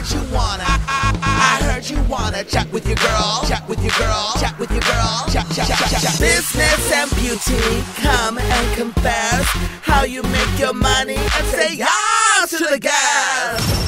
heard you wanna. I heard you wanna chat with your girl. Chat with your girl. Chat with your girl. Chat. Business and beauty, come and confess how you make your money and say yes to the gas.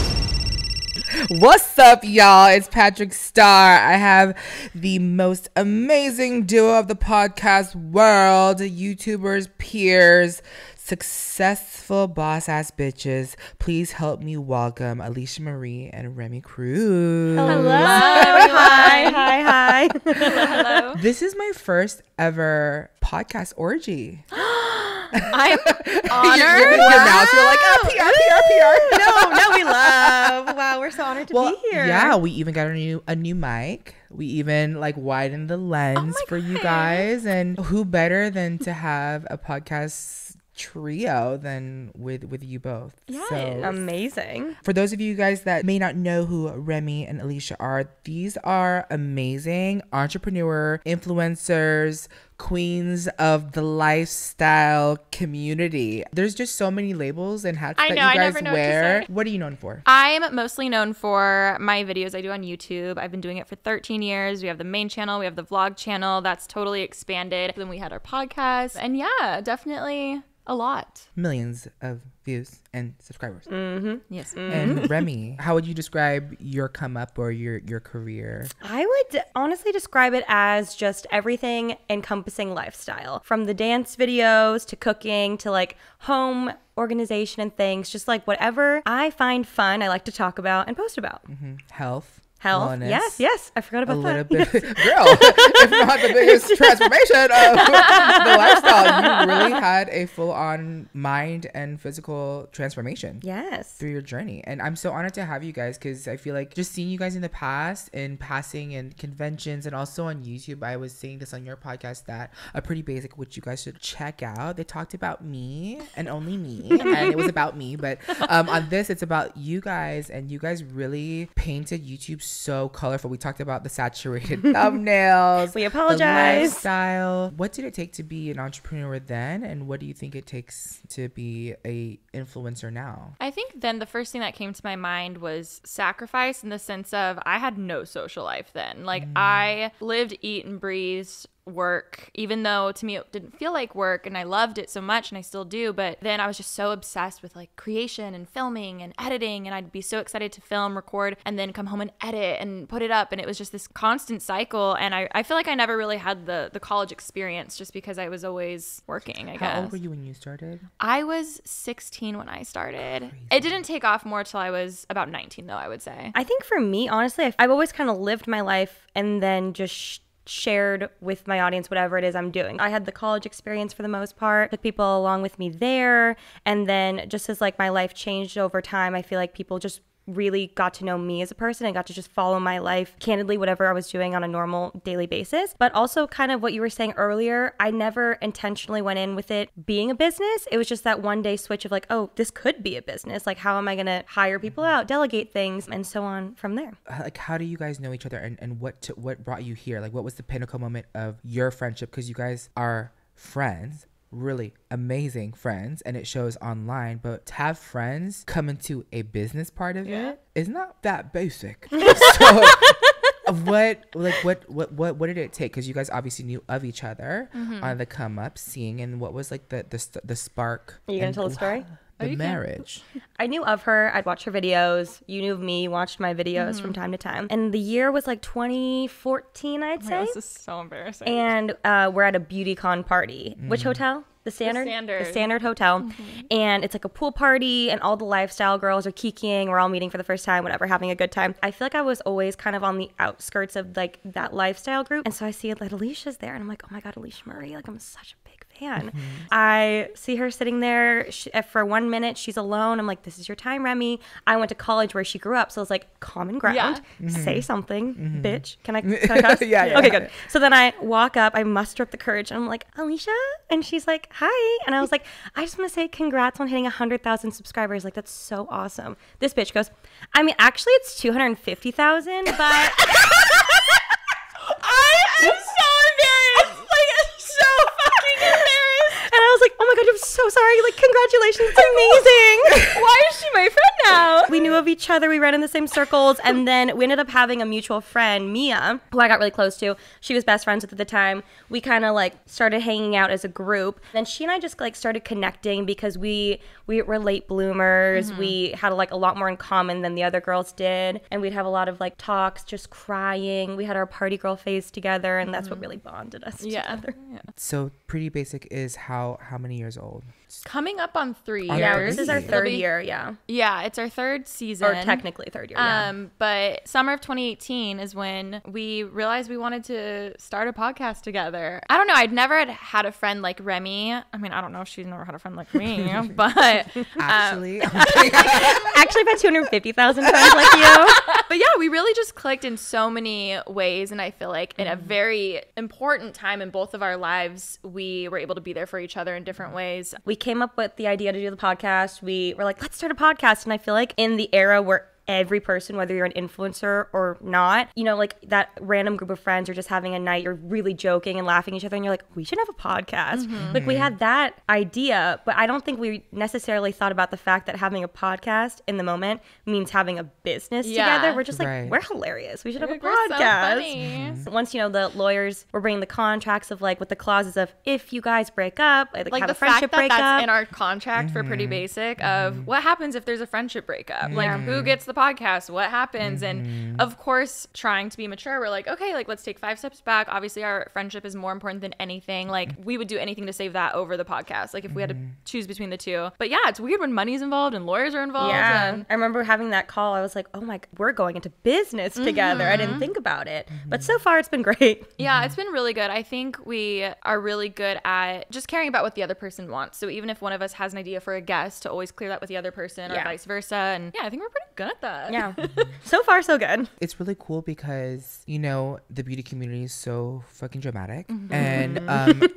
What's up, y'all? It's Patrick Starr. I have the most amazing duo of the podcast world, YouTubers, peers, successful boss-ass bitches. Please help me welcome Alicia Marie and Remi Cruz. Hello. Hi. Hello. This is my first ever podcast orgy. I'm honored. Your mouth, you're like, oh, PR. No, we love. Wow, we're so honored to be here. Yeah, we even got a new mic. We even widened the lens for you guys. And who better than to have a podcast trio than with you both. Yeah, so, amazing. For those of you guys that may not know who Remi and Alicia are, these are amazing entrepreneur influencers, queens of the lifestyle community. There's just so many labels and hats that you guys wear. What are you known for? I'm mostly known for my videos I do on YouTube. I've been doing it for 13 years. We have the main channel, we have the vlog channel that's totally expanded. Then we had our podcast, and yeah, definitely a lot. Millions of views and subscribers. Mm-hmm. Yes. Mm-hmm. And Remi, how would you describe your come up or your career? I would honestly describe it as just everything encompassing lifestyle, from the dance videos to cooking to home organization and things, just whatever I find fun, I like to talk about and post about. Mm-hmm. Health. Wellness. Yes. I forgot about that. Girl, if not the biggest transformation of the lifestyle, you really had a full-on mind and physical transformation. Yes. Through your journey. And I'm so honored to have you guys, because I feel like just seeing you guys in the past, in passing and conventions, and also on YouTube. I was saying this on your podcast, that a Pretty Basic, which you guys should check out. They talked about me and only me, and it was about me. But on this, it's about you guys, and you guys really painted YouTube so colorful. We talked about the saturated thumbnails. We apologize. The lifestyle. What did it take to be an entrepreneur then, and what do you think it takes to be a influencer now? I think then the first thing that came to my mind was sacrifice, in the sense of I had no social life then. I lived, eat, and breathed work, even though to me it didn't feel like work, and I loved it so much, and I still do. But then I was just so obsessed with creation and filming and editing, and I'd be so excited to film, record, and then come home and edit and put it up, and it was just this constant cycle. And I feel like I never really had the college experience, just because I was always working, I guess. How old were you when you started? I was 16 when I started. Crazy. It didn't take off more till I was about 19 though, I would say. I think for me, honestly, I've always kind of lived my life and then just shared with my audience whatever it is I'm doing. I had the college experience for the most part, took people along with me there, and then just as my life changed over time, I feel like people just really got to know me as a person and got to just follow my life candidly, whatever I was doing on a normal daily basis. But also kind of what you were saying earlier, I never intentionally went in with it being a business. It was just that one day switch of oh, this could be a business. How am I going to hire people out, delegate things, and so on from there. How do you guys know each other, and what brought you here? What was the pinnacle moment of your friendship? Because you guys are friends, really amazing friends, and it shows online, but to have friends come into a business part of it is not that basic. So what did it take? Because you guys obviously knew of each other on the come up, seeing, and what was the spark? Are you gonna tell the story? The marriage. I knew of her. I'd watch her videos. You knew of me, watched my videos from time to time. And the year was 2014, I'd say. This is so embarrassing. And we're at a BeautyCon party. Which hotel? The Standard? The Standard Hotel. And it's a pool party, and all the lifestyle girls are kikiing. We're all meeting for the first time, whatever, having a good time. I feel like I was always kind of on the outskirts of that lifestyle group. And so I see that Alicia's there, and I'm like, oh my God, Alicia Marie, I'm such a big fan. I see her sitting there. For 1 minute, she's alone. I'm like, this is your time, Remi. I went to college where she grew up, so it's common ground. Say something, bitch. Can I cuss? Yeah. Okay, good. So then I walk up, I muster up the courage, and I'm like, Alicia? And she's like, hi. And I was like, I just want to say congrats on hitting 100,000 subscribers. That's so awesome. This bitch goes, I mean, actually it's 250,000, but I am so embarrassed. So fucking embarrassed. And I was like, oh my God, I'm so sorry. Congratulations. It's amazing. Why is she my friend now? We knew of of each other. We ran in the same circles. And then we ended up having a mutual friend, Mia, who I got really close to. She was best friends with at the time. We kind of like started hanging out as a group. Then she and I just like started connecting because we were late bloomers. We had like a lot more in common than the other girls did. And we'd have a lot of like talks, just crying. We had our party girl phase together, and that's what really bonded us together. Yeah. So Pretty Basic is how many years old? Coming up on 3 On years. Yeah, this is our It'll third be- year, yeah. Yeah, it's our third season. Or technically third year, yeah. But summer of 2018 is when we realized we wanted to start a podcast together. I don't know. I'd never had a friend like Remi. I mean, I don't know if she's never had a friend like me, but Actually, Actually, I've had 250,000 friends like you. but yeah, we really just clicked in so many ways. And I feel like in a very important time in both of our lives, we were able to be there for each other in different ways. We came up with the idea to do the podcast. We were like, let's start a podcast. And I feel like in the era where every person, whether you're an influencer or not, you know, like that random group of friends are just having a night, you're really joking and laughing at each other, and you're like, we should have a podcast. Like we had that idea, but I don't think we necessarily thought about the fact that having a podcast in the moment means having a business Yeah. together. We're just like, Right. we're hilarious. We should have a We're so podcast. funny. Once, you know, the lawyers were bringing the contracts of like with the clauses of if you guys break up, like Like have the a friendship fact that breakup. that's in our contract for Pretty Basic of what happens if there's a friendship breakup, like who gets the podcast, what happens. And of course, trying to be mature, we're like, okay, like let's take 5 steps back. Obviously our friendship is more important than anything. Like we would do anything to save that over the podcast, like if we had to choose between the two. But yeah, it's weird when money's involved and lawyers are involved. Yeah, And I remember having that call. I was like, oh my, we're going into business together. I didn't think about it. But so far, it's been great. yeah, it's been really good. I think we are really good at just caring about what the other person wants. So even if one of us has an idea for a guest, to always clear that with the other person or Yeah. vice versa. And yeah, I think we're pretty good at that. Yeah. So far, so good. it's really cool because, you know, the beauty community is so fucking dramatic. And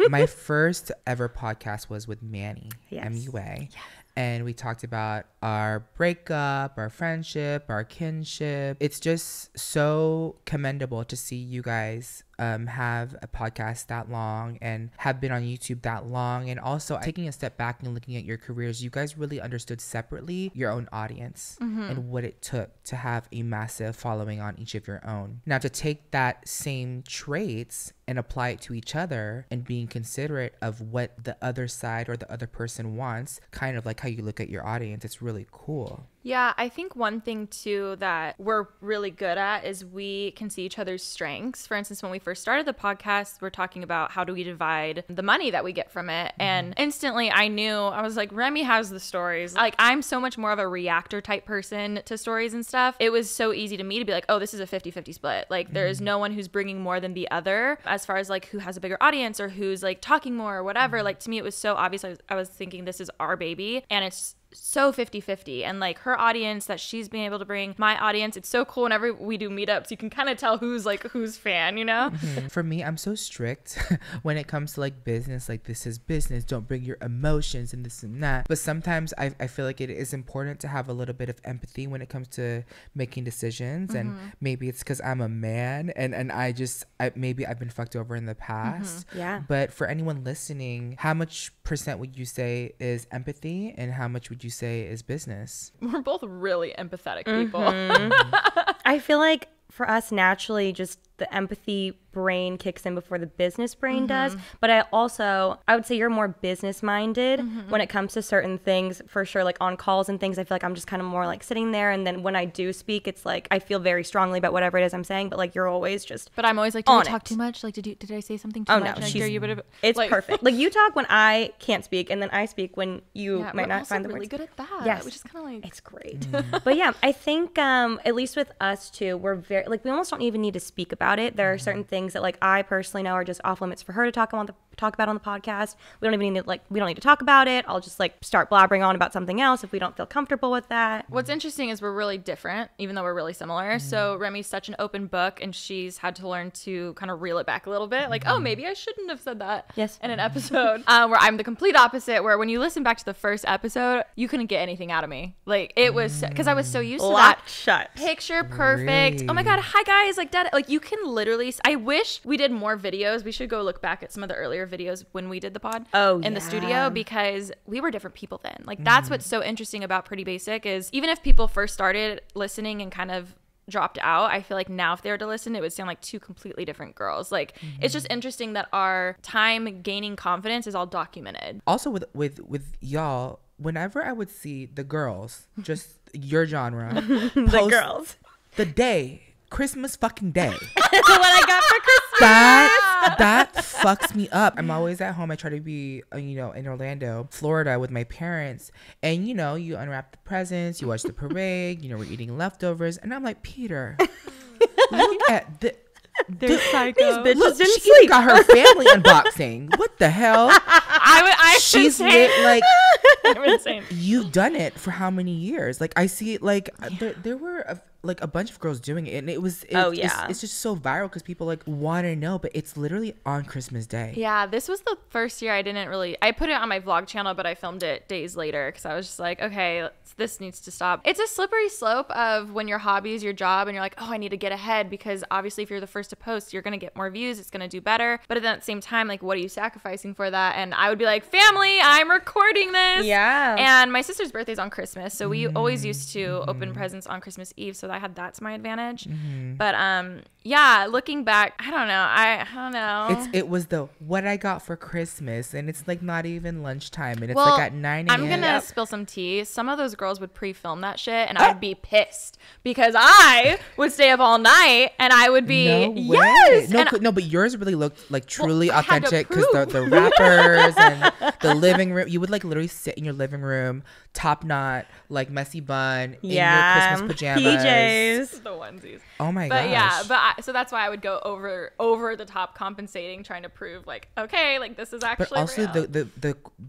my first ever podcast was with Manny, Yes. MUA. And we talked about our breakup, our friendship, our kinship. It's just so commendable to see you guys have a podcast that long and have been on YouTube that long. And also taking a step back and looking at your careers, you guys really understood separately your own audience and what it took to have a massive following on each of your own. Now, to take that same traits and apply it to each other and being considerate of what the other side or the other person wants, kind of like how you look at your audience, it's really cool. Yeah, I think one thing too that we're really good at is we can see each other's strengths. For instance, when we first started the podcast, we're talking about how do we divide the money that we get from it. And instantly I knew, I was like, Remi has the stories. Like I'm so much more of a reactor type person to stories and stuff. It was so easy to me to be like, oh, this is a 50-50 split. Like there is no one who's bringing more than the other as far as like who has a bigger audience or who's like talking more or whatever. Like to me, it was so obvious. I was thinking this is our baby, and it's so 50-50, and like her audience that she's been able to bring, my audience, it's so cool. Whenever we do meetups, you can kind of tell who's like who's fan, you know. For me, I'm so strict when it comes to like business. Like, this is business, don't bring your emotions and this and that. But sometimes I feel like it is important to have a little bit of empathy when it comes to making decisions. And maybe it's because I'm a man and maybe I've been fucked over in the past. Yeah. But for anyone listening, how much % would you say is empathy and how much would you say is business? We're both really empathetic people. I feel like for us, naturally, just the empathy brain kicks in before the business brain does. But I would say you're more business minded when it comes to certain things, for sure. Like on calls and things, I feel like I'm just kind of more like sitting there. And then when I do speak, it's like I feel very strongly about whatever it is I'm saying. But like you're always just But I'm always like, did I on talk it. too much? Like, did I say something too Oh, much? no, Like, she's- are you bit of- it's like- perfect. Like you talk when I can't speak, and then I speak when you Yeah, might we're not also find the really words. good at that. Yes. Which is kind of like It's great. But yeah, I think at least with us too, we're very like we almost don't even need to speak about it. There are certain things that like I personally know are just off limits for her to talk about on the podcast. We don't even need to we don't need to talk about it. I'll just like start blabbering on about something else if we don't feel comfortable with that. What's interesting is we're really different, even though we're really similar. So Remi's such an open book, and she's had to learn to kind of reel it back a little bit. Like, oh, maybe I shouldn't have said that Yes. in an episode. Where I'm the complete opposite, where when you listen back to the first episode, you couldn't get anything out of me. Like, it was, because I was so used to that. Locked shut. Picture perfect. Oh my God. Hi guys. Like that. Like you can literally, I wish we did more videos. We should go look back at some of the earlier videos when we did the pod in the yeah. studio, because we were different people then. Like that's what's so interesting about Pretty Basic is even if people first started listening and kind of dropped out, I feel like now if they were to listen, it would sound like two completely different girls. Like it's just interesting that our time gaining confidence is all documented. Also with y'all, whenever I would see the girls, just your genre, The girls. the day, Christmas fucking day. What I got for Christmas. That fucks me up. I'm always at home. I try to be, in Orlando, Florida with my parents. And, you unwrap the presents, you watch the parade, we're eating leftovers. And I'm like, Peter, look at They're psycho. These bitches look, didn't she sleep. got her family unboxing. What the hell? She's lit, like, Insane. you've done it for how many years? Like, I see it, like, there were a bunch of girls doing it, and it's just so viral because people like want to know, but it's literally on Christmas Day. Yeah, this was the first year I put it on my vlog channel, but I filmed it days later because I was just like, okay, this needs to stop. It's a slippery slope of when your hobby is your job and you're like, oh, I need to get ahead, because obviously if you're the first to post, you're going to get more views, it's going to do better. But at the same time, like, what are you sacrificing for that? And I would be like, family, I'm recording this. Yeah. And my sister's birthday's on Christmas, so we always used to open presents on Christmas Eve, so I had that to my advantage. But yeah, looking back, I don't know. It was the what I got for Christmas, and it's like not even lunchtime, and it's Well, like at 9 a.m. I'm gonna spill some tea. Some of those girls would pre-film that shit, and I'd be pissed because I would stay up all night, and I would be yes. No, but yours really looked like truly I had to authentic because prove. the wrappers and the living room. You would like literally sit in your living room, top knot, like messy bun, in your Christmas pajamas. PJs. The onesies. Oh my But gosh. so that's why I would go over the top compensating, trying to prove like, okay, like this is actually But also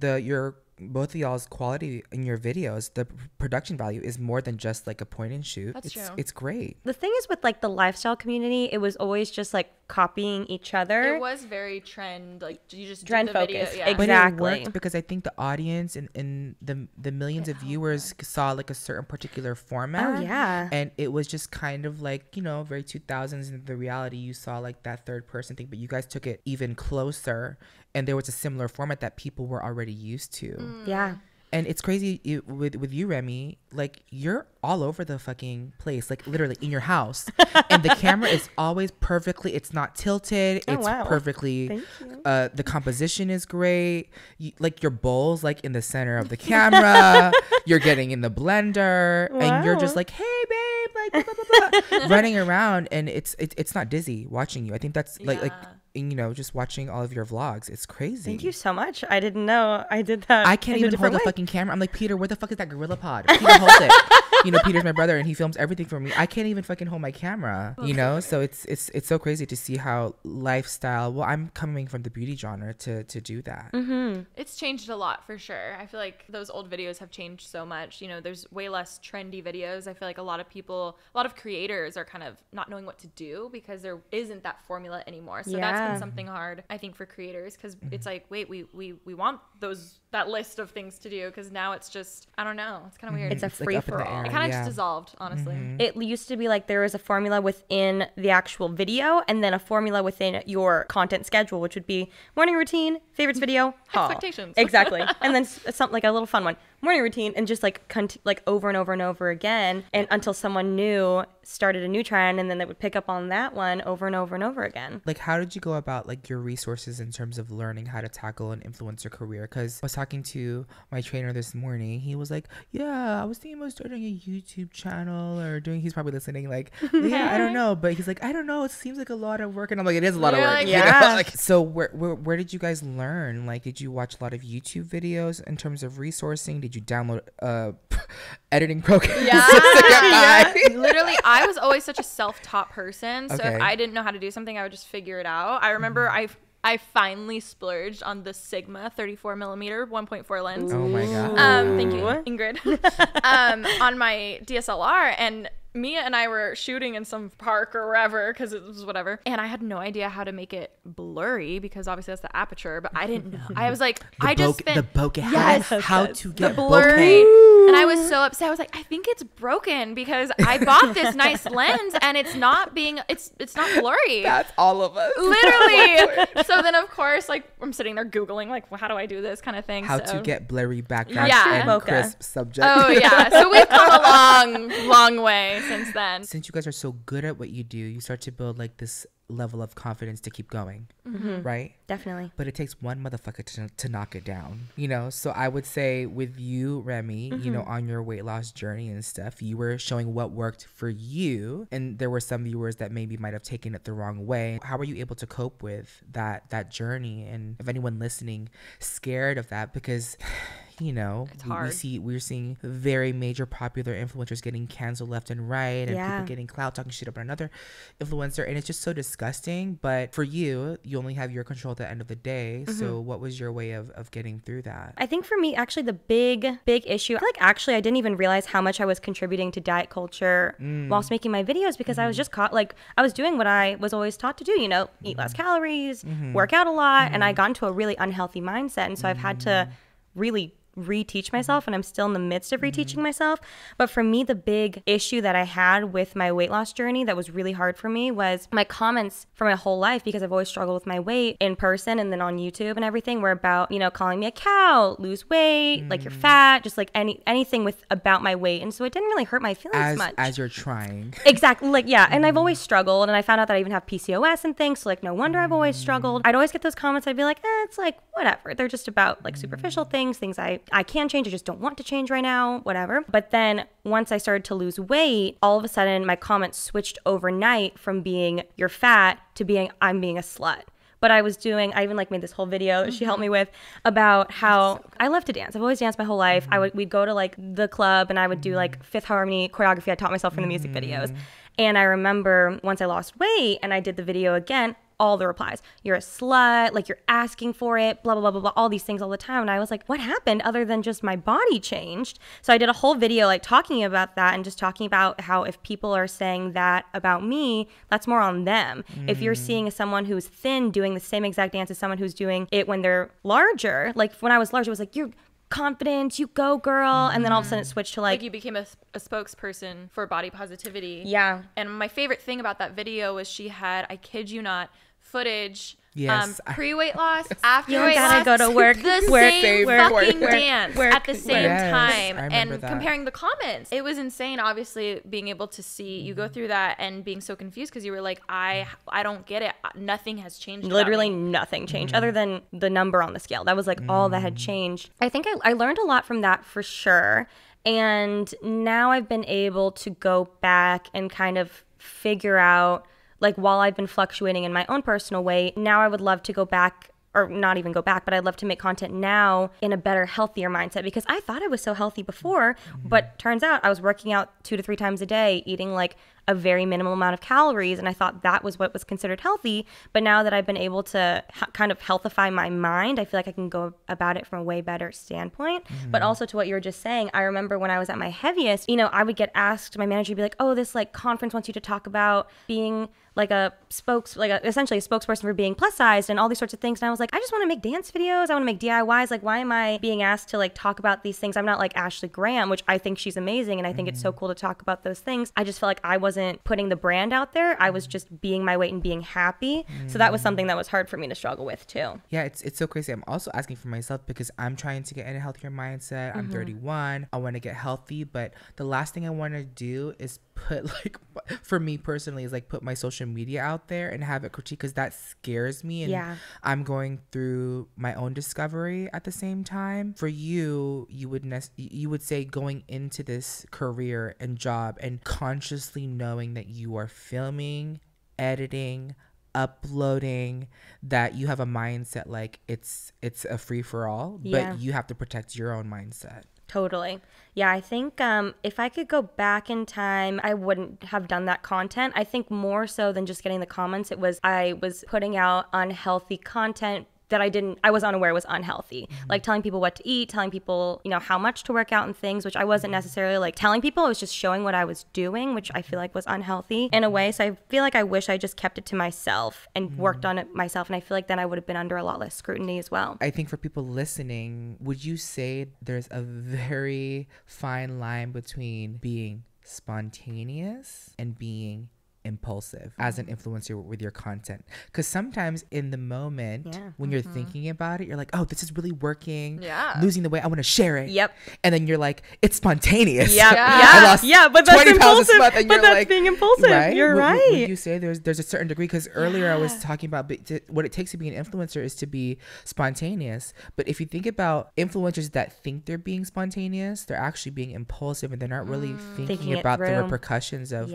real. your both of y'all's quality in your videos, the production value is more than just like a point and shoot. That's true. It's great. The thing is with like the lifestyle community, it was always just like copying each other. It was very trend, like you just Trend did the video, focused. yeah. But Exactly. it worked because I think the audience and the millions of viewers saw like a certain particular format. Oh, yeah. And it was just kind of like, very 2000s, and the reality you saw like that third person thing, but you guys took it even closer, and there was a similar format that people were already used to. Yeah. And it's crazy with you, Remi, like you're all over the fucking place, like literally in your house. And the camera is always perfectly, it's not tilted. Oh, it's wow. perfectly, Thank you. the composition is great. Like your bowl's like in the center of the camera. You're getting in the blender and you're just Wow. like, hey babe, like blah, blah, blah, blah, running around. And it's not dizzy watching you. I think that's like, just watching all of your vlogs. It's crazy. Thank you so much. I didn't know I did that. I can't in a even hold different the way. fucking camera. I'm like, Peter, where the fuck is that gorilla pod? Peter holds it. Peter's my brother and he films everything for me. I can't even fucking hold my camera, So it's so crazy to see how lifestyle. Well, I'm coming from the beauty genre to do that. It's changed a lot for sure. I feel like those old videos have changed so much. There's way less trendy videos. I feel like a lot of creators are kind of not knowing what to do because there isn't that formula anymore. So that's been something hard, I think, for creators, because it's like, wait, we want that list of things to do, because now it's just, I don't know, it's kind of weird. It's a It's like free up in for the all. air. It kind of Yeah. just dissolved, honestly. It used to be like there was a formula within the actual video and then a formula within your content schedule, which would be morning routine, favorites video, haul. Expectations. Exactly. And then something like a little fun one, morning routine, and just like like over and over and over again, and until someone new started a new trend, and then they would pick up on that one over and over and over again. Like, how did you go about like your resources in terms of learning how to tackle an influencer career? Because I was talking to my trainer this morning. He was like, yeah, I was thinking about starting a YouTube channel or doing, he's probably listening like, yeah, I don't know. But he's like, I don't know. It seems like a lot of work. And I'm like, it is a lot of You're work. like, you know? yeah. Like, so where did you guys learn? Like, did you watch a lot of YouTube videos in terms of resourcing? Did you download editing programs? Yeah. Literally, I was always such a self-taught person. So Okay. if I didn't know how to do something, I would just figure it out. I remember I finally splurged on the Sigma 34 millimeter 1.4 lens. Oh my God. Thank you, Ingrid. On my DSLR, and Mia and I were shooting in some park or wherever because it was whatever, and I had no idea how to make it blurry because obviously that's the aperture, but I didn't know. I was like, The bokeh. Yes, how to get blurry, bokeh. and I was so upset. I was like, I think it's broken because I bought this nice lens and it's not not blurry. That's all of us. Literally. So then of course, like, I'm sitting there Googling like, well, how do I do this kind of thing? How to get blurry background Yeah. and Bokeh. crisp subject. Oh yeah. So we've come a long way since then. Since you guys are so good at what you do, you start to build like this level of confidence to keep going, right? Definitely. But it takes one motherfucker to knock it down, you know? So I would say with you, Remi, you know, on your weight loss journey and stuff, you were showing what worked for you. And there were some viewers that maybe might have taken it the wrong way. How were you able to cope with that journey? And if anyone listening scared of that, because you know, we're seeing very major popular influencers getting canceled left and right, and people getting clout talking shit about another influencer, and it's just so disgusting. But for you only have your control at the end of the day. So what was your way of getting through that? I think for me, actually, the big issue, I feel like actually I didn't even realize how much I was contributing to diet culture whilst making my videos, because I was just caught, like, I was doing what I was always taught to do, you know, eat less calories, work out a lot, and I got into a really unhealthy mindset. And so I've had to really reteach myself, and I'm still in the midst of reteaching myself. But for me, the big issue that I had with my weight loss journey that was really hard for me was my comments for my whole life, because I've always struggled with my weight in person and then on YouTube and everything, were about, you know, calling me a cow, lose weight, like you're fat, just like anything with about my weight. And so it didn't really hurt my feelings much. As you're trying. Exactly. Like, yeah. And I've always struggled, and I found out that I even have PCOS and things. So like, no wonder I've always struggled. I'd always get those comments. I'd be like, it's like, whatever. They're just about like superficial things I can change. I just don't want to change right now, whatever. But then once I started to lose weight, all of a sudden my comments switched overnight from being you're fat to being I'm being a slut. But I even like made this whole video that she helped me with about how I love to dance. I've always danced my whole life. We'd go to like the club, and I would do like Fifth Harmony choreography I taught myself from the music videos. And I remember once I lost weight and I did the video again, all the replies, you're a slut, like you're asking for it, blah, blah, blah, blah, blah, all these things all the time. And I was like, what happened other than just my body changed? So I did a whole video like talking about that, and just talking about how if people are saying that about me, that's more on them. If you're seeing someone who's thin doing the same exact dance as someone who's doing it when they're larger, like when I was larger, it was like, you're confident, you go girl. And then all of a sudden it switched to like you became a spokesperson for body positivity. Yeah. And my favorite thing about that video was she had, I kid you not, footage Yes. pre-weight loss, after You weight gotta loss, go to work, the work, same work, fucking work, dance work, at the same Yes, time, I and remember that. comparing the comments. It was insane. Obviously, being able to see you go through that and being so confused because you were like, I don't get it. Nothing has changed. about Literally me. nothing changed other than the number on the scale. That was like all that had changed. I think I learned a lot from that for sure. And now I've been able to go back and kind of figure out, like, while I've been fluctuating in my own personal weight, now I would love to go back, or not even go back, but I'd love to make content now in a better, healthier mindset, because I thought I was so healthy before, but turns out I was working out 2 to 3 times a day, eating like a very minimal amount of calories, and I thought that was what was considered healthy. But now that I've been able to kind of healthify my mind, I feel like I can go about it from a way better standpoint. But also to what you were just saying, I remember when I was at my heaviest, you know, I would get asked, my manager would be like, oh, this like conference wants you to talk about being like essentially a spokesperson for being plus sized and all these sorts of things. And I was like, I just want to make dance videos. I want to make DIYs. Like, why am I being asked to like talk about these things? I'm not like Ashley Graham, which I think she's amazing, and I think it's so cool to talk about those things. I just felt like I wasn't putting the brand out there. I was just being my weight and being happy. So that was something that was hard for me to struggle with too. Yeah, it's so crazy. I'm also asking for myself because I'm trying to get in a healthier mindset. I'm 31. I want to get healthy, but the last thing I want to do is put, like, for me personally, is like put my social media out there and have it critique, because that scares me. And I'm going through my own discovery at the same time. For you, you would say going into this career and job and consciously knowing that you are filming, editing, uploading, that you have a mindset like it's a free-for-all, but you have to protect your own mindset. Totally. Yeah, I think if I could go back in time, I wouldn't have done that content. I think more so than just getting the comments, I was putting out unhealthy content that I was unaware was unhealthy. Like telling people what to eat, telling people, you know, how much to work out and things, which I wasn't necessarily like telling people. I was just showing what I was doing, which I feel like was unhealthy in a way. So I feel like I wish I just kept it to myself and worked on it myself. And I feel like then I would have been under a lot less scrutiny as well. I think for people listening, would you say there's a very fine line between being spontaneous and being impulsive as an influencer with your content? Because sometimes in the moment when you're thinking about it, you're like, oh, this is really working, losing the weight, I want to share it. And then you're like, it's spontaneous. I lost but that's 20 pounds this impulsive. month, and But you're that's like, being impulsive. right? You're right. Would you say there's a certain degree? Because earlier I was talking about what it takes to be an influencer is to be spontaneous. But if you think about influencers that think they're being spontaneous, they're actually being impulsive, and they're not really thinking about the repercussions of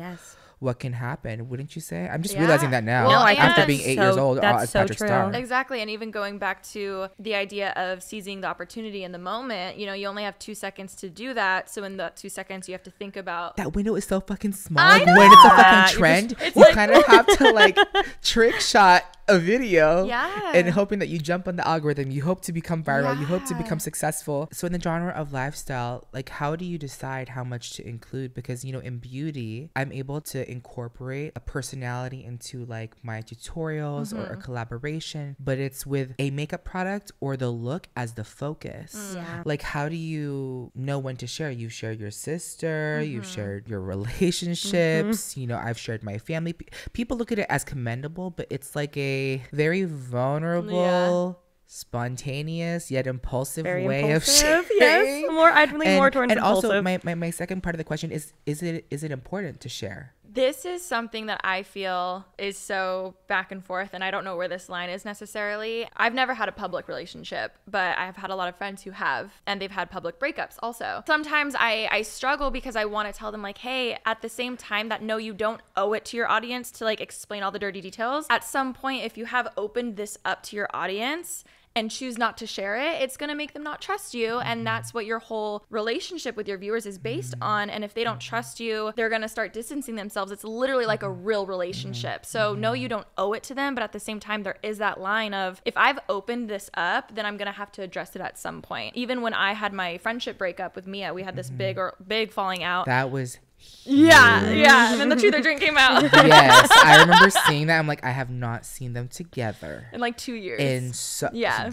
what can happen, wouldn't you say? I'm just realizing that now, after being 8 years old as Patrick Star. Exactly. And even going back to the idea of seizing the opportunity in the moment, you know, you only have 2 seconds to do that. So in the 2 seconds, you have to think about that window is so fucking small. Like when it's a fucking trend, you kind of have to like trick shot a video and hoping that you jump on the algorithm. You hope to become viral. You hope to become successful. So in the genre of lifestyle, like how do you decide how much to include? Because, you know, in beauty, I'm able to incorporate a personality into like my tutorials or a collaboration, but it's with a makeup product or the look as the focus. Like how do you know when to share? You've shared your sister, you've shared your relationships, you know, I've shared my family. People look at it as commendable, but it's like a very vulnerable, spontaneous yet impulsive way of sharing. Yes, I'd lean more towards and impulsive. Also, my second part of the question is it important to share? This is something that I feel is so back and forth, and I don't know where this line is necessarily. I've never had a public relationship, but I've had a lot of friends who have, and they've had public breakups also. Sometimes I struggle because I want to tell them like, hey, at the same time that no, you don't owe it to your audience to like explain all the dirty details. At some point, if you have opened this up to your audience and choose not to share it, it's going to make them not trust you. And that's what your whole relationship with your viewers is based on. And if they don't trust you, they're going to start distancing themselves. It's literally like a real relationship. So no, you don't owe it to them. But at the same time, there is that line of, if I've opened this up, then I'm going to have to address it at some point. Even when I had my friendship breakup with Mia, we had this big falling out. That was yeah. And then the Truth or Drink came out. Yes, I remember seeing that. I'm like, I have not seen them together in like 2 years.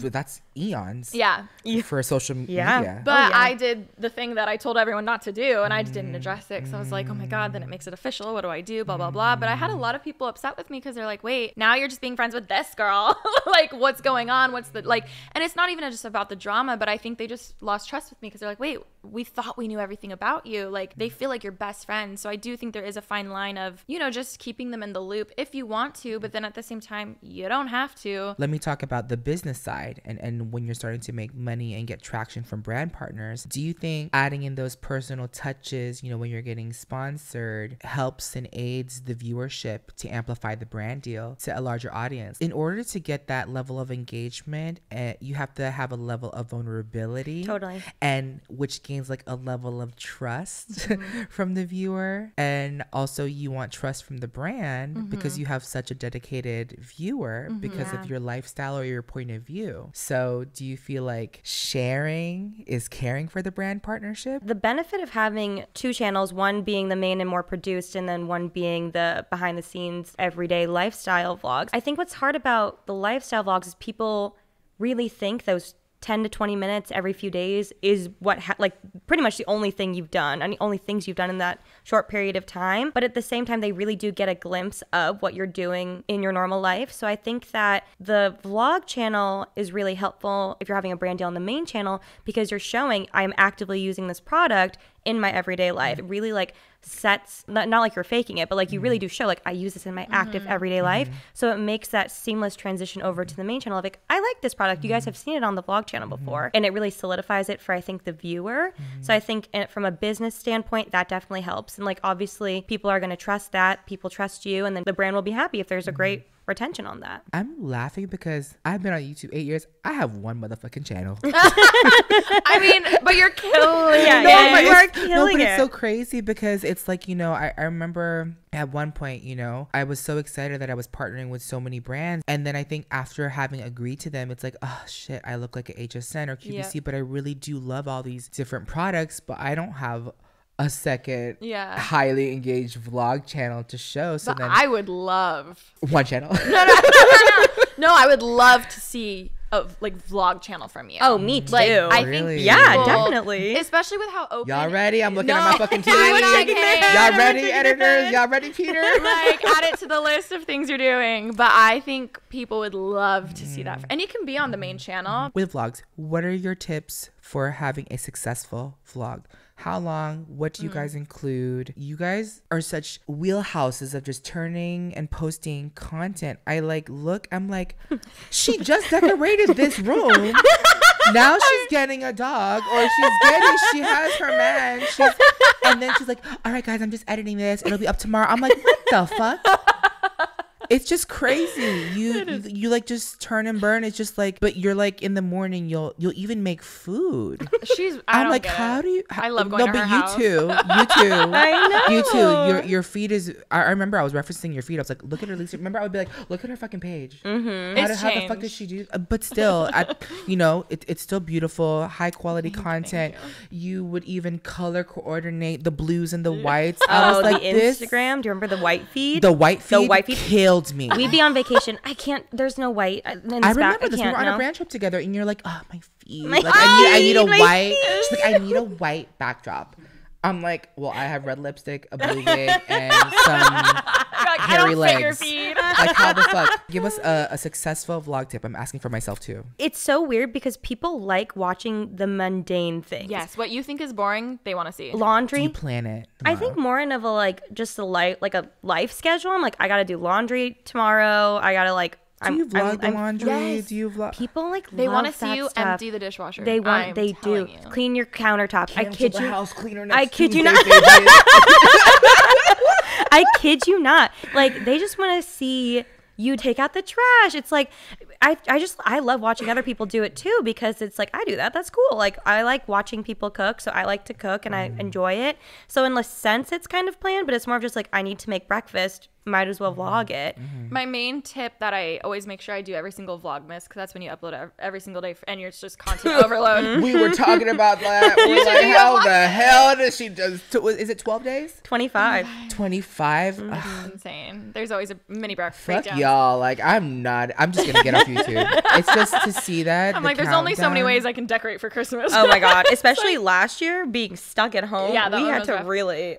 That's eons. For social media. Yeah. But I did the thing that I told everyone not to do, and I just didn't address it. So I was like, oh my God, then it makes it official. What do I do? Blah, blah, blah. But I had a lot of people upset with me because they're like, wait, now you're just being friends with this girl. Like, what's going on? What's the, like, and it's not even just about the drama, but I think they just lost trust with me because they're like, wait, we thought we knew everything about you. Like, they feel like your best friends. So I do think there is a fine line of, you know, just keeping them in the loop if you want to, but then at the same time, you don't have to. Let me talk about the business side and when you're starting to make money and get traction from brand partners. Do you think adding in those personal touches, you know, when you're getting sponsored, helps and aids the viewership to amplify the brand deal to a larger audience? In order to get that level of engagement, you have to have a level of vulnerability. Totally. And which gains like a level of trust from the viewer. And also you want trust from the brand because you have such a dedicated viewer because of your lifestyle or your point of view. So do you feel like sharing is caring for the brand partnership? The benefit of having 2 channels, one being the main and more produced, and then one being the behind the scenes everyday lifestyle vlogs. I think what's hard about the lifestyle vlogs is people really think those 10 to 20 minutes every few days is what like pretty much the only thing you've done and the only things you've done in that short period of time. But at the same time, they really do get a glimpse of what you're doing in your normal life. So I think that the vlog channel is really helpful if you're having a brand deal on the main channel because you're showing I'm actively using this product in my everyday life. It really like sets, not like you're faking it, but like you really do show like I use this in my active everyday life. So it makes that seamless transition over to the main channel of like, I like this product. You guys have seen it on the vlog channel before. And it really solidifies it for, I think, the viewer. So I think from a business standpoint, that definitely helps. And like, obviously people are going to trust that. People trust you, and then the brand will be happy if there's a great retention on that. I'm laughing because I've been on YouTube 8 years. I have one motherfucking channel. I mean, but you're killing it. Yeah, you are but killing it's it. so crazy because it's like, you know, I remember at one point, you know, I was so excited that I was partnering with so many brands. And then I think after having agreed to them, it's like, oh shit, I look like an HSN or QVC, but I really do love all these different products, but I don't have a second highly engaged vlog channel to show. So but then I would love one channel. No, I would love to see a like vlog channel from you. Oh, me too. Like, I Really? think Yeah, people- definitely. especially with how open. Y'all ready? I'm looking No, at my fucking TV. I'm not kidding. Y'all ready, editors? Y'all ready, Peter? Like add it to the list of things you're doing, but I think people would love to see that, and you can be on the main channel. With vlogs, what are your tips for having a successful vlog? How long? What do you guys include? You guys are such wheelhouses of just turning and posting content. I like look, I'm like, she just decorated this room. Now she's getting a dog, or she has her man. And then she's like, all right, guys, I'm just editing this. It'll be up tomorrow. I'm like, what the fuck? It's just crazy. You like just turn and burn. It's just like, but you're like in the morning, you'll even make food. I'm like, how do you? I love going to her house. You too. I know. You too. Your feed is. I remember I was referencing your feed. I was like, look at her. Remember, I would be like, look at her fucking page. How the fuck does she do? But still, you know, it's still beautiful, high quality content. You would even color coordinate the blues and the whites. I was like, the Instagram. Do you remember the white feed? The white feed killed me. We'd be on vacation. I can't. There's no white. I remember this. We were on a no. brand trip together, and you're like, "Oh, my feet. My Like, I need a feet, my white. feet." She's like, I need a white backdrop." I'm like, "Well, I have red lipstick, a blue wig, and some hairy legs. Like, how the fuck? Give us a successful vlog tip. I'm asking for myself too. It's so weird because people like watching the mundane things. Yes, what you think is boring, they want to see. Laundry. Do you plan it? I think more in of a just a life schedule. I'm like, I gotta do laundry tomorrow. I gotta like. Do you vlog the laundry? Yes. Do you vlog? People like They want to see you stuff. empty the dishwasher. They want. I'm They do. telling you. Clean your countertops. I kid you. House cleaner I next kid you Tuesday, not. bitches. I kid you not. Like they just want to see you take out the trash. It's like I love watching other people do it too because it's like I do that. That's cool. Like I like watching people cook, so I like to cook and I enjoy it. So in a sense, it's kind of planned, but it's more of just like I need to make breakfast. Might as well vlog it. My main tip that I always make sure I do every single Vlogmas, because that's when you upload every single day, and you're just content overload. We were talking about that. We're like, how the hell does she just? Is it 12 days? 25. 25. It's insane. There's always a mini Fuck breakdown. y'all. Like, I'm just gonna get off YouTube. It's just to see that. I'm like, there's only so many ways I can decorate for Christmas. Oh my god! Especially last year, being stuck at home. Yeah, that we one had was to rough. really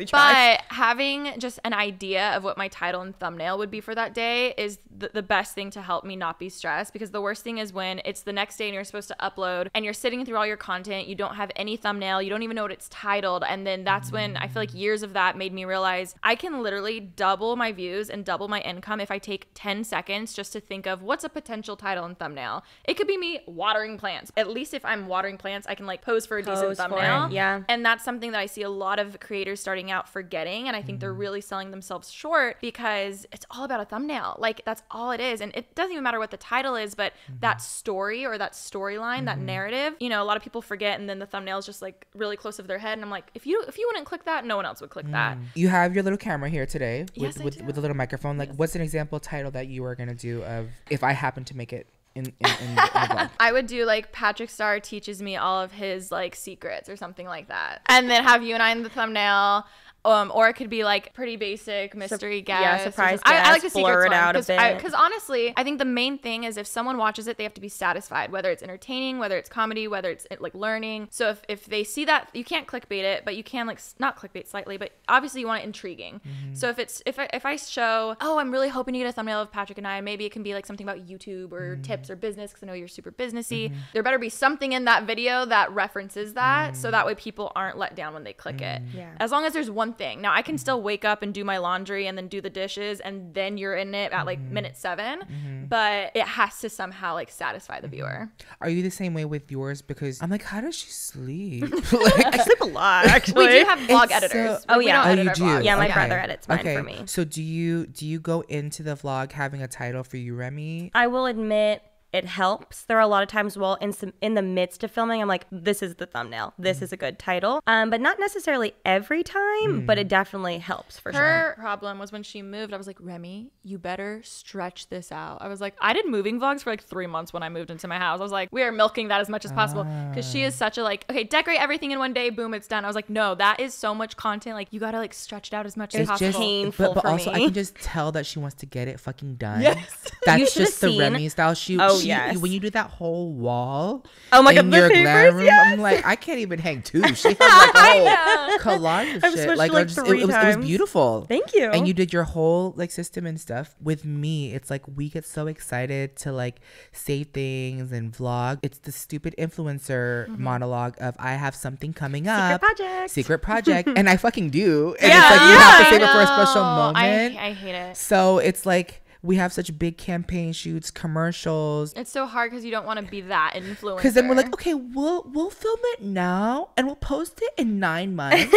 try. But having just an idea of what my title and thumbnail would be for that day is the best thing to help me not be stressed, because the worst thing is when it's the next day and you're supposed to upload and you're sitting through all your content, you don't have any thumbnail, you don't even know what it's titled, and then that's when I feel like years of that made me realize I can literally double my views and double my income if I take 10 seconds just to think of what's a potential title and thumbnail. It could be me watering plants. At least if I'm watering plants, I can like pose for a decent thumbnail. Yeah. And that's something that I see a lot of creators starting out forgetting, and I think they're really selling themselves short because it's all about a thumbnail. Like that's all it is, and it doesn't even matter what the title is, but that story or that storyline, that narrative, you know, a lot of people forget, and then the thumbnail is just like really close of their head, and I'm like, if you wouldn't click that, no one else would click that. You have your little camera here today Yes, I with do. a little microphone. Like, what's an example title that you are gonna do of if I happen to make it in the vlog? I would do like Patrick Star teaches me all of his like secrets or something like that, and then have you and I in the thumbnail. Or it could be like pretty basic mystery guest. Yeah, surprise I guest, like the blur secrets it out a bit. Because honestly, I think the main thing is if someone watches it, they have to be satisfied, whether it's entertaining, whether it's comedy, whether it's like learning. So if they see that, you can't clickbait it, but you can like not clickbait slightly, but obviously you want it intriguing. So if I show, oh, I'm really hoping to get a thumbnail of Patrick and I, maybe it can be like something about YouTube or tips or business, because I know you're super businessy. There better be something in that video that references that, so that way people aren't let down when they click it. Yeah. As long as there's one one thing. Now I can still wake up and do my laundry and then do the dishes and then you're in it at like minute 7, but it has to somehow like satisfy the viewer. Are you the same way with yours? Because I'm like, how does she sleep? I sleep a lot, actually. We do have vlog It's editors. so- Like, we don't edit you our do? vlogs. Yeah, my Okay. brother edits mine for me. So do you go into the vlog having a title for you, Remi? I will admit it helps. There are a lot of times while in the midst of filming, I'm like, this is the thumbnail. This is a good title. But not necessarily every time, but it definitely helps for sure. Her problem was when she moved, I was like, Remi, you better stretch this out. I was like, I did moving vlogs for like 3 months when I moved into my house. I was like, we are milking that as much as possible. Because she is such a like, okay, decorate everything in one day, boom, it's done. I was like, no, that is so much content. Like, you gotta like stretch it out as much as possible. painful but for also me. I can just tell that she wants to get it fucking done. Yes. That's You should've just the seen- Remi style. She yes. when you do that whole wall Oh my in God, the your papers, glam room, yes. I'm like, I can't even hang two. She had like a whole collage of I've shit. switched Like, like it 3 was times. beautiful. Thank you. And you did your whole like system and stuff. With me, it's like we get so excited to like say things and vlog. It's the stupid influencer monologue of I have something coming up. Secret project. And I fucking do. And it's like you have to save it for a special moment. I hate it. So it's like we have such big campaign shoots, commercials. It's so hard because you don't want to be that influencer. Because then we're like, okay, we'll film it now and we'll post it in 9 months.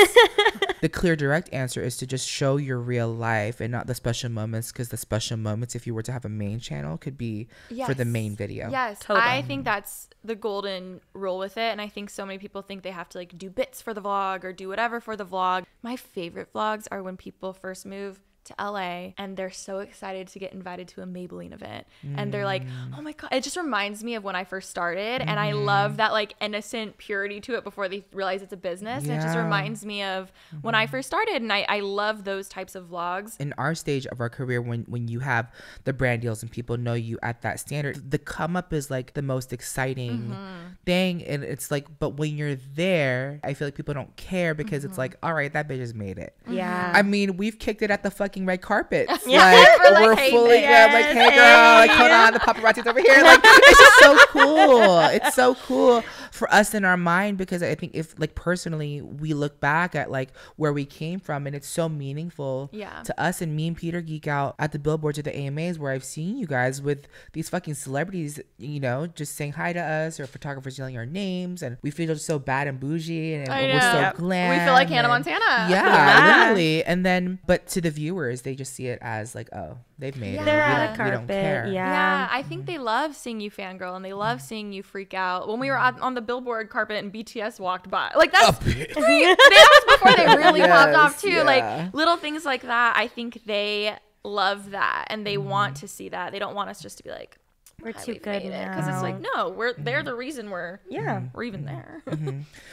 The clear, direct answer is to just show your real life and not the special moments. Because the special moments, if you were to have a main channel, could be for the main video. Yes, Totally. I think that's the golden rule with it. And I think so many people think they have to like do bits for the vlog or do whatever for the vlog. My favorite vlogs are when people first move to LA and they're so excited to get invited to a Maybelline event and they're like, oh my God, it just reminds me of when I first started. And I love that like innocent purity to it before they realize it's a business. And it just Yeah. reminds me of when I first started, and I love those types of vlogs. In our stage of our career, when you have the brand deals and people know you at that standard, the come up is like the most exciting thing. And it's like, but when you're there, I feel like people don't care because it's like, all right, that bitch has made it. Yeah. I mean, we've kicked it at the fucking red carpet. Yeah. We're hey, fully bitch. like, hey girl, like hold on, the paparazzi's over here. Like it's just so cool. It's so cool for us in our mind, because I think if like personally we look back at like where we came from, and it's so meaningful to us. And me and Peter geek out at the billboards or the AMAs where I've seen you guys with these fucking celebrities, you know, just saying hi to us, or photographers yelling our names, and we feel so bad and bougie, and we're so glam. We feel like Hannah and- Montana. Yeah, literally. And then, but to the viewers, they just see it as like, oh, they've made it. They're We at don't- a we don't carpet. care. Yeah, I think they love seeing you fangirl and they love seeing you freak out. When we were on the billboard carpet and BTS walked by, like that was before they really popped off too. yeah. Like little things like that. I think they love that and they want to see that. They don't want us just to be like, We're too good because it's like, no, they're the reason we're even there.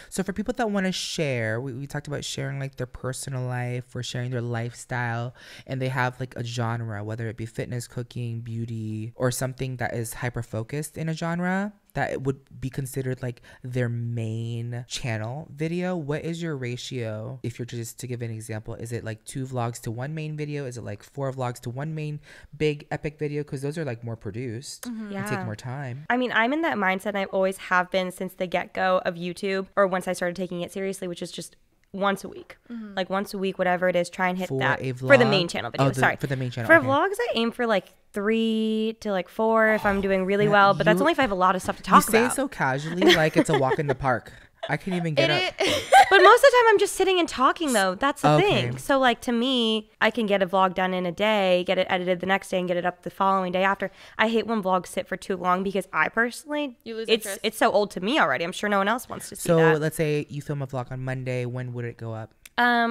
So for people that want to share, we talked about sharing like their personal life or sharing their lifestyle, and they have like a genre, whether it be fitness, cooking, beauty, or something that is hyper focused in a genre that it would be considered like their main channel video. What is your ratio? If you're just to give an example, is it like 2 vlogs to 1 main video? Is it like 4 vlogs to 1 main big epic video? Because those are like more produced and take more time. I mean, I'm in that mindset, and I always have been since the get-go of YouTube, or once I started taking it seriously, which is just once a week. Like once a week, whatever it is, try and hit For that a for the vlog? main channel video. Oh, Sorry. for the main channel, For okay. vlogs, I aim for like 3 to like 4 if I'm doing really well, but that's you- only if I have a lot of stuff to talk You say about. it so casually, like it's a walk in the park. I can't even get up. But most of the time I'm just sitting and talking though. That's the Okay. thing. So like to me, I can get a vlog done in a day, get it edited the next day, and get it up the following day after. I hate when vlogs sit for too long because I personally, You lose it's interest. it's so old to me already. I'm sure no one else wants to see So that. let's say you film a vlog on Monday. When would it go up?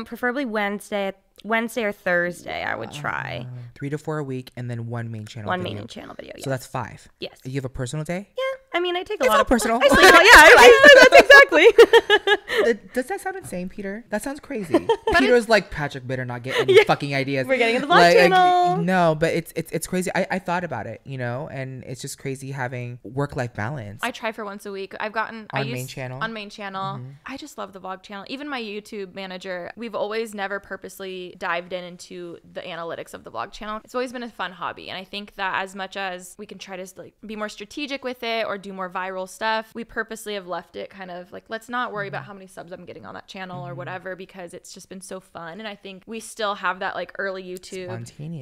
Preferably Wednesday or Thursday. I would try 3 to 4 a week, and then 1 main channel. one video. main channel video. Yes. So that's 5. Yes. You have a personal day? Yeah. I mean, I take a It's lot not of personal. I sleep a lot. Yeah, that's exactly. Does that sound insane, Peter? That sounds crazy. Peter's like, Patrick better not get any fucking ideas. We're getting in the vlog channel. No, but it's crazy. I thought about it, you know, and it's just crazy having work-life balance. I try for once a week. I've gotten main channel? On main channel. I just love the vlog channel. Even my YouTube manager, we've always never purposely dived into the analytics of the vlog channel. It's always been a fun hobby, and I think that as much as we can try to like be more strategic with it or do more viral stuff. We purposely have left it kind of like, let's not worry about how many subs I'm getting on that channel or whatever, because it's just been so fun. And I think we still have that like early YouTube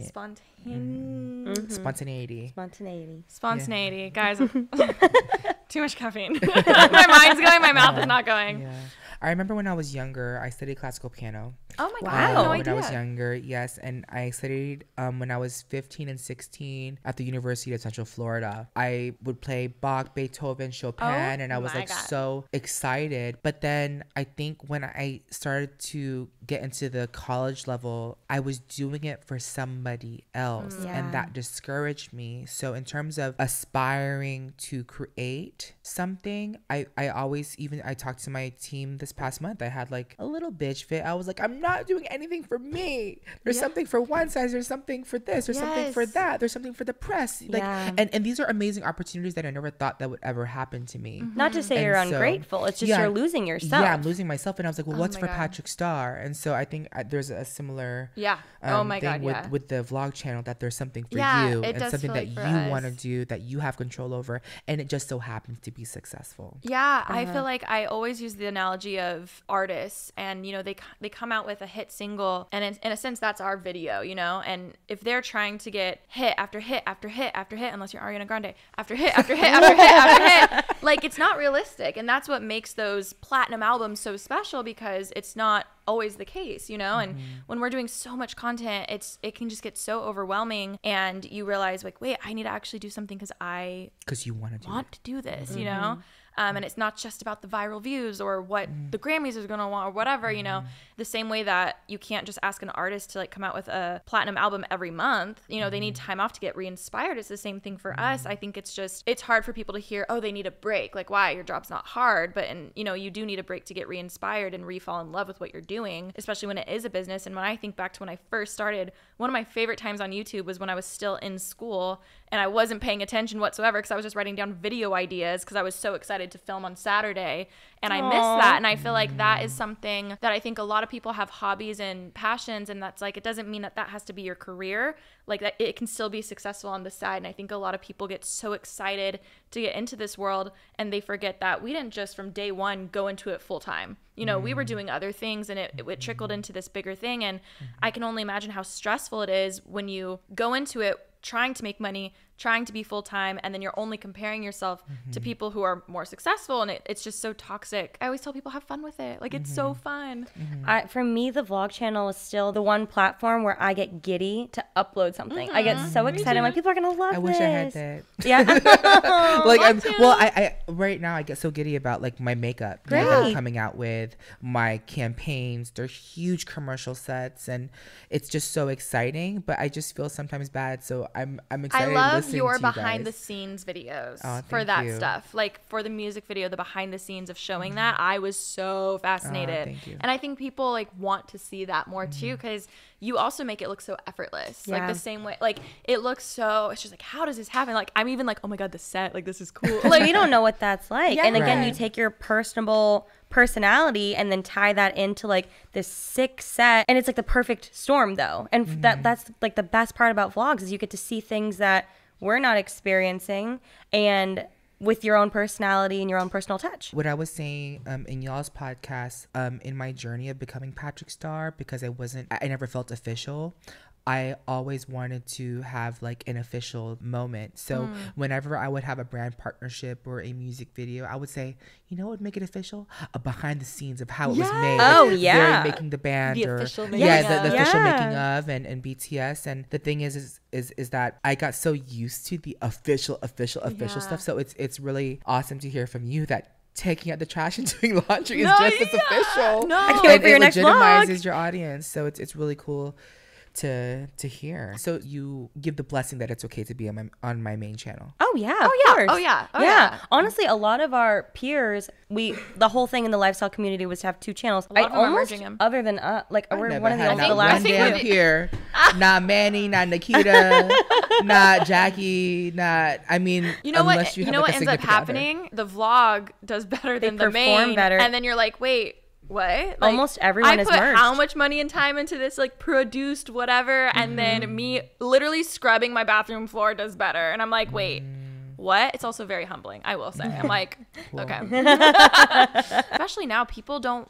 spontaneity. Guys, too much caffeine. My mind's going, my mouth is not going. Yeah. I remember when I was younger, I studied classical piano. Oh my God. No when idea. I was younger, yes. And I studied when I was 15 and 16 at the University of Central Florida. I would play Bach, Beethoven, Chopin, and I was like so excited. But then I think when I started to get into the college level, I was doing it for somebody else. And that discouraged me. So in terms of aspiring to create something, I always, even I talked to my team this past month, I had like a little bitch fit. I was like, I'm not doing anything for me. There's something for one size, there's something for this, there's something for that, there's something for the press. Like and these are amazing opportunities that I never thought that would ever happen to me. Not to say And you're so, ungrateful, it's just you're losing yourself. Yeah, I'm losing myself. And I was like, well, what's for Patrick Star? And so I think there's a similar thing with the vlog channel, that there's something for you and something that you want to do, that you have control over, and it just so happens to be successful. I feel like I always use the analogy of artists, and you know, they come out with a hit single, and in a sense that's our video, you know, and if they're trying to get hit after hit after hit after hit, unless you're Ariana Grande, after hit after hit after hit after hit, like it's not realistic. And that's what makes those platinum albums so special, because it's not always the case, you know. And when we're doing so much content, it can just get so overwhelming, and you realize like, wait, I need to actually do something because you want to do this, you know. And it's not just about the viral views or what the Grammys is going to want or whatever, you know, the same way that you can't just ask an artist to like come out with a platinum album every month, you know, they need time off to get re-inspired. It's the same thing for us. I think it's hard for people to hear, oh, they need a break. Like, why? Your job's not hard. But, and you know, you do need a break to get re-inspired and re-fall in love with what you're doing, especially when it is a business. And when I think back to when I first started, one of my favorite times on YouTube was when I was still in school and I wasn't paying attention whatsoever, because I was just writing down video ideas because I was so excited to film on Saturday, and I missed that. And I feel like that is something that I think a lot of people have hobbies and passions, and that's like, it doesn't mean that has to be your career, like that it can still be successful on the side. And I think a lot of people get so excited to get into this world, and they forget that we didn't just from day one go into it full time. You know, we were doing other things, and it trickled into this bigger thing. And I can only imagine how stressful it is when you go into it trying to make money, trying to be full-time, and then you're only comparing yourself to people who are more successful, and it's just so toxic. I always tell people, have fun with it. Like, it's so fun. For me, the vlog channel is still the one platform where I get giddy to upload something. I get so excited when people are gonna love this. I wish I had that. Yeah. Like, I right now I get so giddy about like my makeup that I'm coming out with, my campaigns. They're huge commercial sets, and it's just so exciting. But I just feel sometimes bad, so I'm excited. I love your behind the scenes videos for that stuff. Like for the music video, the behind the scenes of showing that, I was so fascinated. Thank you. And I think people like want to see that more too, because you also make it look so effortless. Like the same way, like it looks so, it's just like, how does this happen? Like I'm even like, oh my God, the set, like this is cool. Like we don't know what that's like. And again, you take your personable personality and then tie that into like this sick set, and it's like the perfect storm though. And that's like the best part about vlogs, is you get to see things that we're not experiencing, and with your own personality and your own personal touch. What I was saying in y'all's podcast, in my journey of becoming Patrick Star, because I never felt official. I always wanted to have like an official moment. So whenever I would have a brand partnership or a music video, I would say, you know what would make it official? A behind the scenes of how it was made. Oh, yeah. They're making the band, the or official making the official making of, and BTS. And the thing is that I got so used to the official stuff. So it's really awesome to hear from you that taking out the trash and doing laundry is just as official. I can't wait for your next vlog. It legitimizes your audience. So it's really cool to hear. So you give the blessing that it's okay to be on my main channel. Oh yeah. Of course. Yeah. Honestly, a lot of our peers, the whole thing in the lifestyle community was to have two channels. A lot of them are merging them. Other than like we're one of the not last one damn peer. Not Manny, not Nikita, not Jackie, not. I mean, you know what? You know like what ends up happening? The vlog does better than the main, better, and then you're like, wait. What? Like, almost everyone is merged. I put how much money and time into this, like produced whatever, and then me literally scrubbing my bathroom floor does better. And I'm like, wait, what? It's also very humbling, I will say. I'm like, okay. Especially now, people don't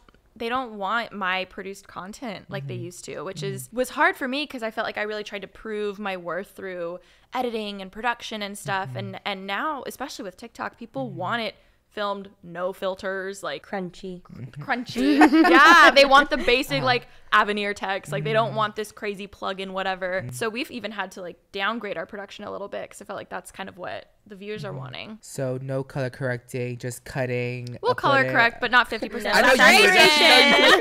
want my produced content like they used to, which was hard for me because I felt like I really tried to prove my worth through editing and production and stuff. And now, especially with TikTok, people want it filmed, no filters, like Crunchy. Yeah, they want the basic like Avenir text. Like they don't want this crazy plug-in whatever. So we've even had to like downgrade our production a little bit because I felt like that's kind of what the viewers are wanting. So no color correcting, just cutting. We'll color correct, but not 50% I know saturation.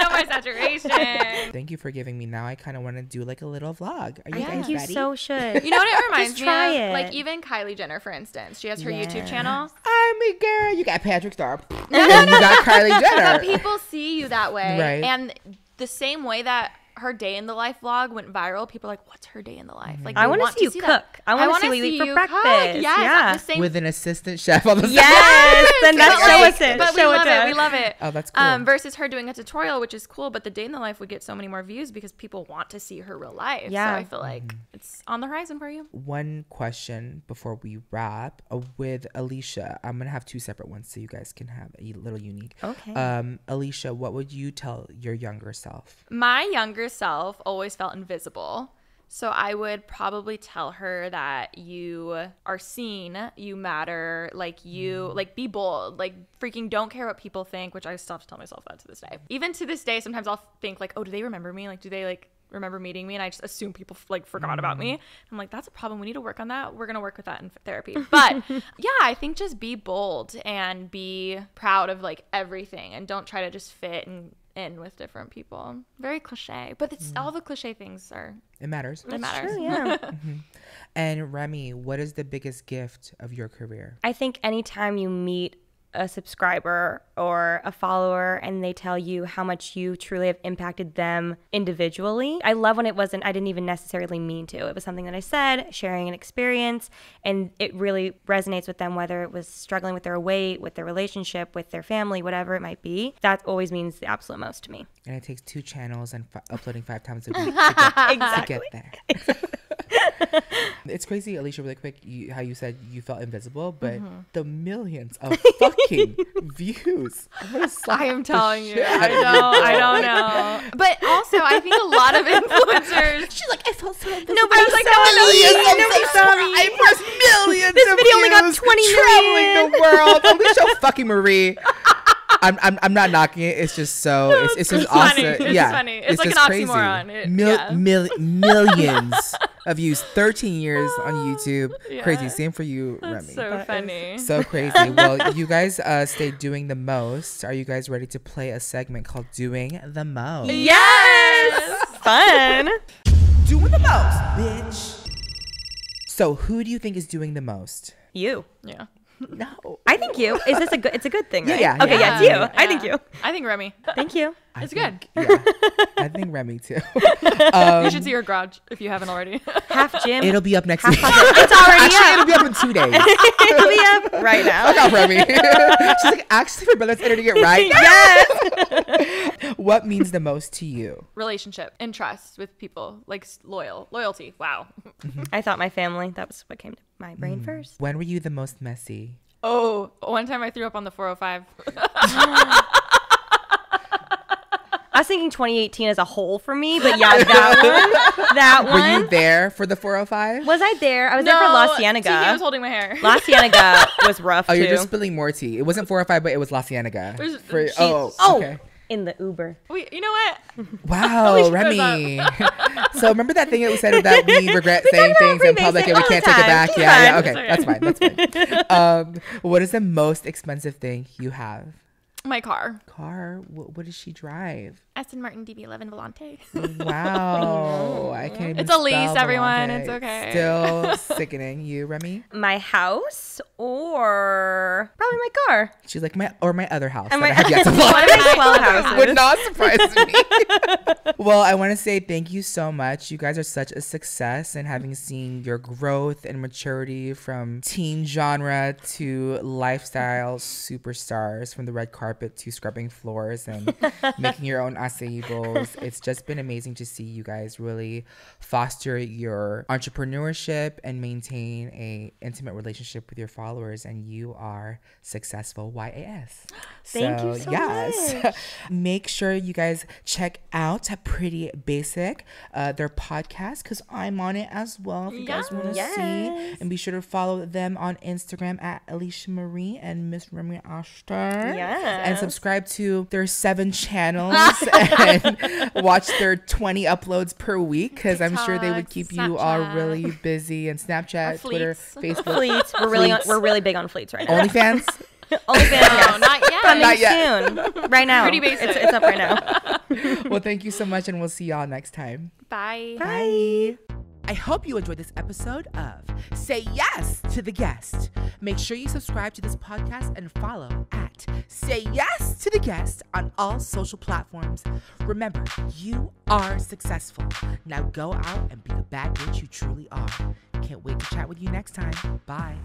No more saturation. Thank you for giving me. Now I kind of want to do like a little vlog. Are you I guys think you ready? so should. You know what it reminds Just me try of? it. Like even Kylie Jenner, for instance. She has her YouTube channel. I mean, girl, you got Patrick Star. And you got Kylie Jenner. But people see you that way. Right. And the same way that her day in the life vlog went viral, people are like, what's her day in the life? Like, I want to see you that. cook. I want to see what you eat for breakfast. Yes, Yeah. the same. With an assistant chef on the side. Yes. Then But show us it. But we Show love it. to We love it. Oh, that's cool. Versus her doing a tutorial, which is cool, but the day in the life would get so many more views because people want to see her real life. Yeah. So I feel like it's on the horizon for you. One question before we wrap with Alicia. I'm gonna have two separate ones so you guys can have a little unique. Okay. Alicia, what would you tell your younger self? My younger self always felt invisible. So I would probably tell her that you are seen, you matter, like be bold, like freaking don't care what people think, which I still have to tell myself that to this day. Even to this day, sometimes I'll think like, oh, do they remember me? Like, do they like remember meeting me? And I just assume people like forgot about me. I'm like, that's a problem. We need to work on that. We're going to work with that in therapy. But yeah, I think just be bold and be proud of like everything and don't try to just fit and in with different people. Very cliche, but it's all the cliche things are. It matters. It matters. True, yeah. And Remi, what is the biggest gift of your career? I think anytime you meet a subscriber or a follower and they tell you how much you truly have impacted them individually. I love when I didn't even necessarily mean to. It was something that I said, sharing an experience, and it really resonates with them, whether it was struggling with their weight, with their relationship, with their family, whatever it might be. That always means the absolute most to me. And it takes 2 channels and uploading 5 times a week to get there. It's crazy, Alicia, really quick, how you said you felt invisible, but the millions of fucking views. I am telling you. I don't know. But also, I think a lot of influencers. She's like, I felt so invisible. Nobody saw me. Nobody saw me. Millions This of video only got views 20 traveling million. the world. Alicia fucking Marie. I'm not knocking it. It's just so it's just funny. awesome. It's yeah, funny. It's like just an crazy. oxymoron. Millions of views, 13 years on YouTube. Yeah. Crazy. Same for you, That's Remi. so funny. So crazy. Well, you guys stay doing the most. Are you guys ready to play a segment called Doing the Most? Yes! Fun. Doing the most, bitch. So who do you think is doing the most? You. Yeah. No. I think you. Is this it's a good thing, right? Yeah, Okay, yeah. yeah, it's you. Yeah. I think you. I think Remi. Thank you. It's good. Yeah. I think Remi too. You should see her garage if you haven't already. Half gym. It'll be up next week. It's already Actually, up. it'll be up in 2 days. It'll be up right now. Look out, Remi. She's like, actually, my brother's editing it right. Yes. What means the most to you? Relationship and trust with people, like loyalty. Wow. I thought my family. That was what came to my brain first. When were you the most messy? Oh, one time I threw up on the 405. I was thinking 2018 as a whole for me, but yeah, that one. Were you there for the 405? Was I there? I was there for La Cienega. He was holding my hair. La Cienega was rough Oh, too. you're just spilling more tea. It wasn't 405, but it was La Cienega. There's- Okay. In the Uber. Wait, you know what? Wow, Alicia Remi. So remember that thing that we said that we regret saying things in public and we all can't the take it time. back? It's Yeah, fine. okay. That's fine. That's fine. What is the most expensive thing you have? My car. Car? What does she drive? Aston Martin DB11 Volante. Wow. I can't even It's a lease, spell everyone. Volante. It's okay. Still sickening. You, Remi? My house or probably my car. She's like, my other house And that my, I have yet to one of buy. my 12 houses. Would not surprise me. Well, I want to say thank you so much. You guys are such a success, and having seen your growth and maturity from teen genre to lifestyle superstars, from the red carpet to scrubbing floors and making your own acai bowls. It's just been amazing to see you guys really foster your entrepreneurship and maintain a intimate relationship with your followers, and you are successful YAS. Thank you so much. Make sure you guys check out Pretty Basic, their podcast, because I'm on it as well if you guys want to see. And be sure to follow them on Instagram at Alicia Marie and Miss Remi Ashton. And subscribe to their 7 channels and watch their 20 uploads per week, because I'm sure they would keep you all really busy. And Snapchat, Twitter, Facebook. Fleets. We're really big on fleets right now. OnlyFans? OnlyFans. No, not yet. Coming yet. soon. Right now. Pretty basic. It's up right now. Well, thank you so much, and we'll see y'all next time. Bye. Bye. I hope you enjoyed this episode of Say Yes to the Guest. Make sure you subscribe to this podcast and follow at Say Yes to the Guest on all social platforms. Remember, you are successful. Now go out and be the bad bitch you truly are. Can't wait to chat with you next time. Bye.